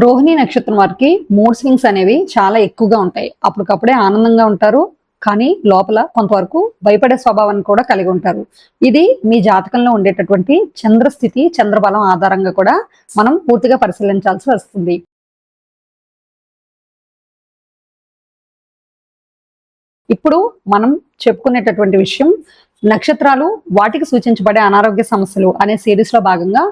రోహిణి నక్షత్రం వారికి mood swings అనేవి చాలా ఎక్కువగా ఉంటాయి. అప్పటికప్పుడే ఆనందంగా ఉంటారు. కానీ లోపల కొంతవరకు భయపడే స్వభావాన్ని కూడా కలిగి ఉంటారు. ఇది మీ జాతకంలో ఉండేటటువంటి చంద్రస్థితి, చంద్రబలం ఆధారంగా కూడా మనం పూర్తిగా పరిశీలించాల్సి వస్తుంది. ఇప్పుడు మనం చెప్పుకునేటటువంటి విషయం నక్షత్రాలు వాటికి సూచించబడే అనారోగ్య సమస్యలు అనే సిరీస్ లో భాగంగా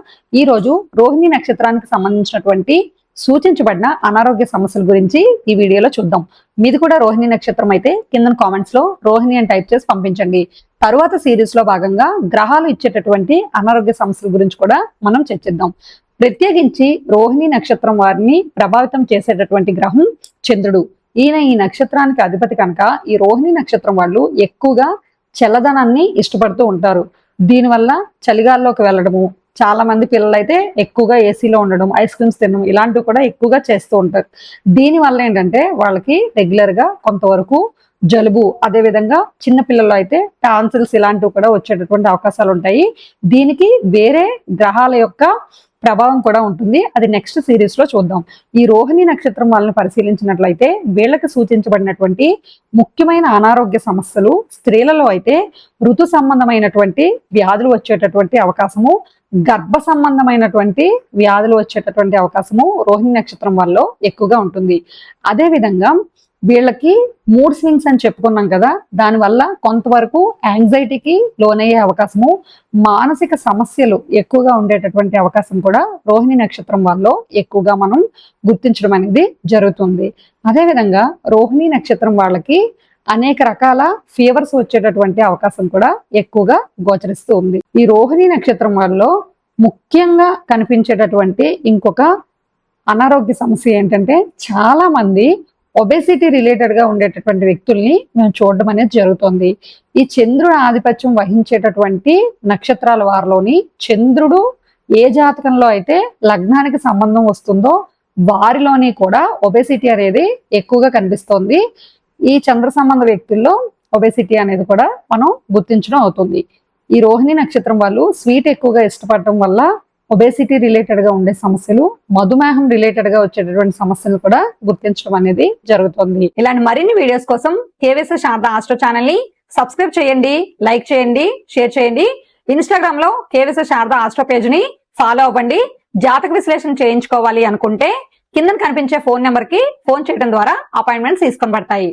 ఈ రోజు రోహిణి నక్షత్రానికి సంబంధించినటువంటి సూచించబడిన అనారోగ్య సమస్యల గురించి ఈ వీడియోలో చూద్దాం. మీది కూడా రోహిణి నక్షత్రం అయితే కింద కామెంట్స్ లో రోహిణి అని టైప్ చేసి పంపించండి. తరువాత సిరీస్ లో భాగంగా గ్రహాలు ఇచ్చేటటువంటి అనారోగ్య సమస్యల గురించి కూడా మనం చర్చిద్దాం. ప్రత్యేకించి రోహిణి నక్షత్రం వారిని ప్రభావితం చేసేటటువంటి గ్రహం చంద్రుడు. ఈయన ఈ నక్షత్రానికి అధిపతి కనుక ఈ రోహిణి నక్షత్రం వాళ్ళు ఎక్కువగా చల్లదనాన్ని ఇష్టపడుతూ ఉంటారు. దీనివల్ల చలిగాల్లోకి వెళ్ళడము, చాలా మంది పిల్లలు అయితే ఎక్కువగా ఏసీలో ఉండడం, ఐస్ క్రీమ్స్ తినడం ఇలాంటివి కూడా ఎక్కువగా చేస్తూ ఉంటారు. దీని వల్ల ఏంటంటే వాళ్ళకి రెగ్యులర్ గా కొంతవరకు జలుబు, అదే విధంగా చిన్న పిల్లలు అయితే టాన్సిల్స్ ఇలాంటివి కూడా వచ్చేటటువంటి అవకాశాలు ఉంటాయి. దీనికి వేరే గ్రహాల యొక్క ప్రభావం కూడా ఉంటుంది. అది నెక్స్ట్ సిరీస్ లో చూద్దాం. ఈ రోహిణి నక్షత్రం వాళ్ళని పరిశీలించినట్లయితే వీళ్ళకి సూచించబడినటువంటి ముఖ్యమైన అనారోగ్య సమస్యలు స్త్రీలలో అయితే ఋతు సంబంధమైనటువంటి వ్యాధులు వచ్చేటటువంటి అవకాశము, గర్భ సంబంధమైనటువంటి వ్యాధులు వచ్చేటటువంటి అవకాశము రోహిణి నక్షత్రం వాళ్ళలో ఎక్కువగా ఉంటుంది. అదే విధంగా వీళ్ళకి మూడ్ స్వింగ్స్ అని చెప్పుకున్నాం కదా, దానివల్ల కొంతవరకు యాంగ్జైటీకి లోనయ్యే అవకాశము, మానసిక సమస్యలు ఎక్కువగా ఉండేటటువంటి అవకాశం కూడా రోహిణి నక్షత్రం వాళ్ళలో ఎక్కువగా మనం గుర్తించడం అనేది జరుగుతుంది. అదేవిధంగా రోహిణి నక్షత్రం వాళ్ళకి అనేక రకాల ఫీవర్స్ వచ్చేటటువంటి అవకాశం కూడా ఎక్కువగా గోచరిస్తూ ఉంది. ఈ రోహిణి నక్షత్రం వాళ్ళలో ముఖ్యంగా కనిపించేటటువంటి ఇంకొక అనారోగ్య సమస్య ఏంటంటే చాలా మంది ఒబేసిటీ రిలేటెడ్ గా ఉండేటటువంటి వ్యక్తుల్ని మేము చూడడం అనేది జరుగుతుంది. ఈ చంద్రుడు ఆధిపత్యం వహించేటటువంటి నక్షత్రాల వారిలోని చంద్రుడు ఏ జాతకంలో అయితే లగ్నానికి సంబంధం వస్తుందో వారిలోని కూడా ఒబేసిటీ అనేది ఎక్కువగా కనిపిస్తోంది. ఈ చంద్ర సంబంధ వ్యక్తుల్లో ఒబేసిటీ అనేది కూడా మనం గుర్తించడం అవుతుంది. ఈ రోహిణి నక్షత్రం వాళ్ళు స్వీట్ ఎక్కువగా ఇష్టపడటం వల్ల ఒబేసిటీ రిలేటెడ్ గా ఉండే సమస్యలు, మధుమేహం రిలేటెడ్ గా వచ్చేటటువంటి సమస్యలు కూడా గుర్తించడం అనేది జరుగుతుంది. ఇలాంటి మరిన్ని వీడియోస్ కోసం కేవీఎస్ శారదా ఆస్ట్రో ఛానల్ ని సబ్స్క్రైబ్ చేయండి, లైక్ చేయండి, షేర్ చేయండి. ఇన్స్టాగ్రామ్ లో కేవీఎస్ శారదా ఆస్ట్రో పేజ్ ని ఫాలో అవ్వండి. జాతక విశ్లేషణ చేయించుకోవాలి అనుకుంటే కింద కనిపించే ఫోన్ నెంబర్ కి ఫోన్ చేయడం ద్వారా అపాయింట్మెంట్స్ తీసుకొని పడతాయి.